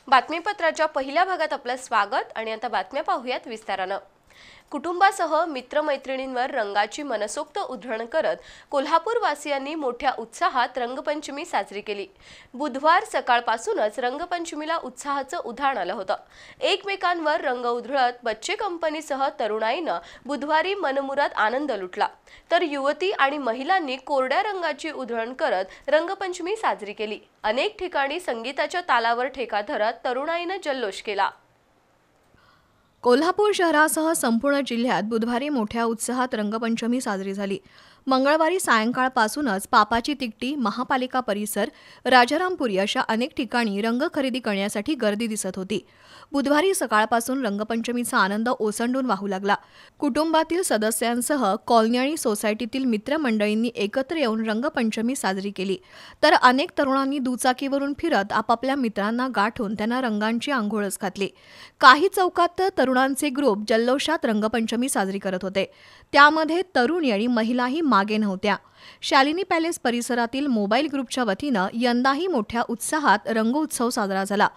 बातमीपत्राच्या पहिल्या भागात आपलं स्वागत आणि आता बातम्या पाहूयात विस्तारानं। कुटुंबासह मित्रमैत्रिणींवर रंगाची मनसोक्त उधळण करत कोल्हापूर वासियांनी मोठ्या उत्साहात रंगपंचमी साजरी केली। बुधवार सकाळपासूनच रंगपंचमीला उत्साहाचं उधाण आलं होतं। एकमेकांवर रंग उधळत बच्चे कंपनीसह तरुणाईनं बुधवारी मनमुराद आनंद लुटला, तर युवती आणि महिलांनी कोरड्या रंगाची उधळण करत रंगपंचमी साजरी केली। अनेक ठिकाणी संगीताच्या तालावर ठेका धरत तरुणाईनं जल्लोष केला। कोल्हापूर शहरासह संपूर्ण जिल्ह्यात बुधवारी मोठ्या उत्साहात रंगपंचमी साजरी झाली। मंगळवारी सायंकाळपासूनच पापाची तिकटी, महापालिका परिसर, राजारामपुरी अशा अनेक ठिकाणी रंग खरेदी करण्यासाठी गर्दी दिसत होती। बुधवारी सकाळपासून रंगपंचमीचा आनंद ओसंडून वाहू लागला। कुटुंबातील सदस्यांसह कॉलनी आणि सोसायटीतील मित्रमंडळींनी एकत्र येऊन रंगपंचमी साजरी केली, तर अनेक तरुणांनी दुचाकीवरून फिरत आपापल्या मित्रांना गाठून त्यांना रंगांची आंघोळच घातली। काही चौकात तर तरुणांचे ग्रुप जल्लोषात रंगपंचमी साजरी करत होते, त्यामध्ये तरुणी आणि महिलाही मागे नव्हत्या। शालिनी पॅलेस परिसरातील मोबाईल ग्रुपच्या वतीनं यंदाही मोठ्या उत्साहात रंगोत्सव साजरा झाला।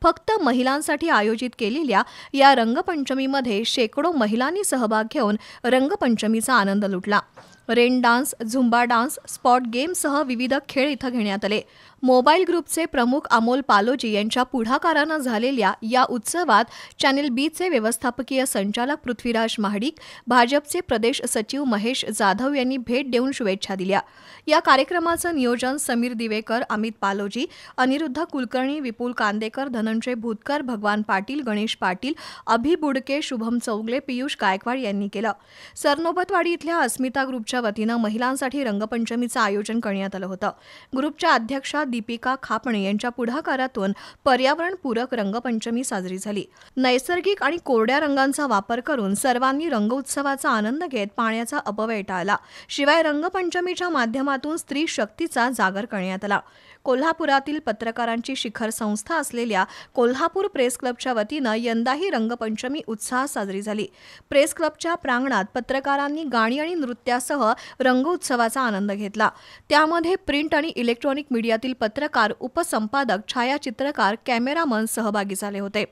फक्त महिलांसाठी आयोजित केलेल्या या रंगपंचमीमध्ये शेकडो महिलांनी सहभाग घेऊन रंगपंचमीचा आनंद लुटला। Rain dance, zumba dance, spot गेमसह विविध खेळ इथं घेण्यात आले। मोबाईल ग्रुपचे प्रमुख अमोल पालोजी यांच्या पुढाकारानं झालेल्या या उत्सवात चॅनल बीचे व्यवस्थापकीय संचालक पृथ्वीराज महाडिक, भाजपचे प्रदेश सचिव महेश जाधव यांनी भेट देऊन शुभेच्छा दिल्या। या कार्यक्रमाचं नियोजन समीर दिवेकर, अमित पालोजी, अनिरुद्ध कुलकर्णी, विपुल कांदेकर, धनंजय भूतकर, भगवान पाटील, गणेश पाटील, अभि बुडके, शुभम चौगले, पियुष गायकवाड यांनी केलं। सरनोबतवाडी इथल्या अस्मिता ग्रुपच्या वतीनं महिलांसाठी रंगपंचमीचं आयोजन करण्यात आलं होतं। ग्रुपच्या अध्यक्षा दीपिका खापणे यांच्या पुढाकारातून पर्यावरणपूरक रंगपंचमी साजरी झाली। नैसर्गिक आणि कोरड्या रंगांचा वापर करून सर्वांनी रंगोत्सवाचा आनंद घेत पाण्याचा अपव्यय टाळला। शिवाय रंगपंचमीच्या माध्यमातून स्त्री शक्तीचा जागर करण्यात आला। कोल्हापुरातील पत्रकारांची शिखर संस्था असलेल्या कोल्हापूर प्रेस क्लबच्या वतीनं यंदाही रंगपंचमी उत्साहात साजरी झाली। प्रेस क्लबच्या प्रांगणात पत्रकारांनी गाणी आणि नृत्यासह रंगोत्सवाचा आनंद घेतला। त्यामध्ये प्रिंट आणि इलेक्ट्रॉनिक मीडियातील पत्रकार, उपसंपादक, छायाचित्रकार, कॅमेरामन सहभागी झाले होते।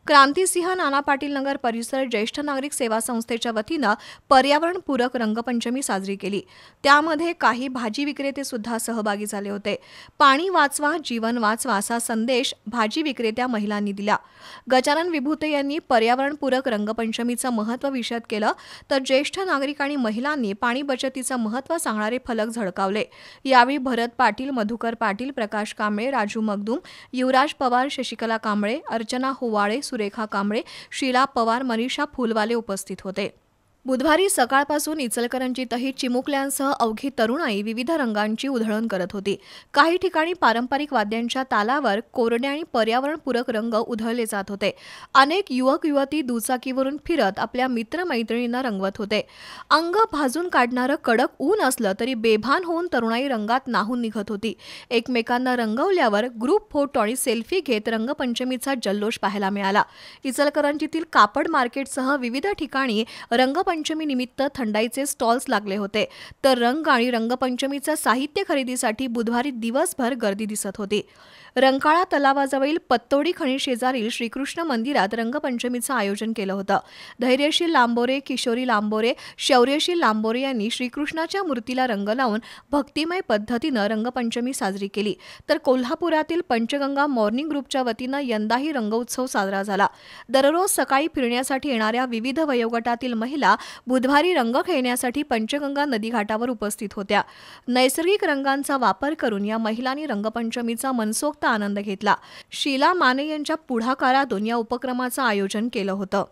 क्रांतिसिंह नाना पाटील नगर परिसर ज्येष्ठ नागरिक सेवा संस्थेच्या वतीनं पर्यावरणपूरक रंगपंचमी साजरी केली। त्यामध्ये काही भाजी विक्रेते सुद्धा सहभागी झाले होते। पाणी वाचवा, जीवन वाचवा असा संदेश भाजी विक्रेत्या महिलांनी दिला। गजानन विभूते यांनी पर्यावरणपूरक रंगपंचमीचं महत्त्व विशद केलं, तर ज्येष्ठ नागरिक आणि महिलांनी पाणी बचतीचं महत्त्व सांगणारे फलक झळकावले। यावेळी भरत पाटील, मधुकर पाटील, प्रकाश कांबळे, राजू मगदूम, युवराज पवार, शशिकला कांबळे, अर्चना होवाळे, सुरेखा कांबळे, शीला पवार, मनीषा फुलवाले उपस्थित होते। बुधवारी सकाळपासून इचलकरंजीतही चिमुकल्यांसह अवघी तरुणाई विविध रंगांची उधळण करत होती। काही ठिकाणी पारंपरिक वाद्यांच्या तालावर कोरडे आणि पर्यावरणपूरक रंग उधळले जात होते। अनेक युवक युवती दुचाकीवरून फिरत आपल्या मित्रमैत्रिणींना रंगवत होते। अंग भाजून काढणारं कडक ऊन असलं तरी बेभान होऊन तरुणाई रंगात नाहून निघत होती। एकमेकांना रंगवल्यावर ग्रुप फोटो आणि सेल्फी घेत रंगपंचमीचा जल्लोष पाहायला मिळाला। इचलकरंजीतील कापड मार्केटसह विविध ठिकाणी रंगपंचमी निमित्त थंडाईचे स्टॉल्स लागले होते, तर रंग आणि रंगपंचमीचं साहित्य खरेदीसाठी बुधवारी दिवसभर गर्दी दिसत होती। रंकाळा तलावाजवळील पत्तोडी खणी शेजारील श्रीकृष्ण मंदिरात रंगपंचमीचं आयोजन केलं होतं। धैर्यशील लांबोरे, किशोरी लांबोरे, शौर्यशील लांबोरे यांनी श्रीकृष्णाच्या मूर्तीला रंग लावून भक्तिमय पद्धतीनं रंगपंचमी साजरी केली, तर कोल्हापुरातील पंचगंगा मॉर्निंग ग्रुपच्या वतीनं यंदाही रंगोत्सव साजरा झाला। दररोज सकाळी फिरण्यासाठी येणाऱ्या विविध वयोगटातील महिला बुधवारी रंग खेळण्यासाठी पंचगंगा नदीघाटावर उपस्थित होत्या। नैसर्गिक रंगांचा वापर करून या महिलांनी रंगपंचमीचा मनसोक्त आनंद घेतला। शीला माने यांच्या पुढाकारातून या उपक्रमाचं आयोजन केलं होतं।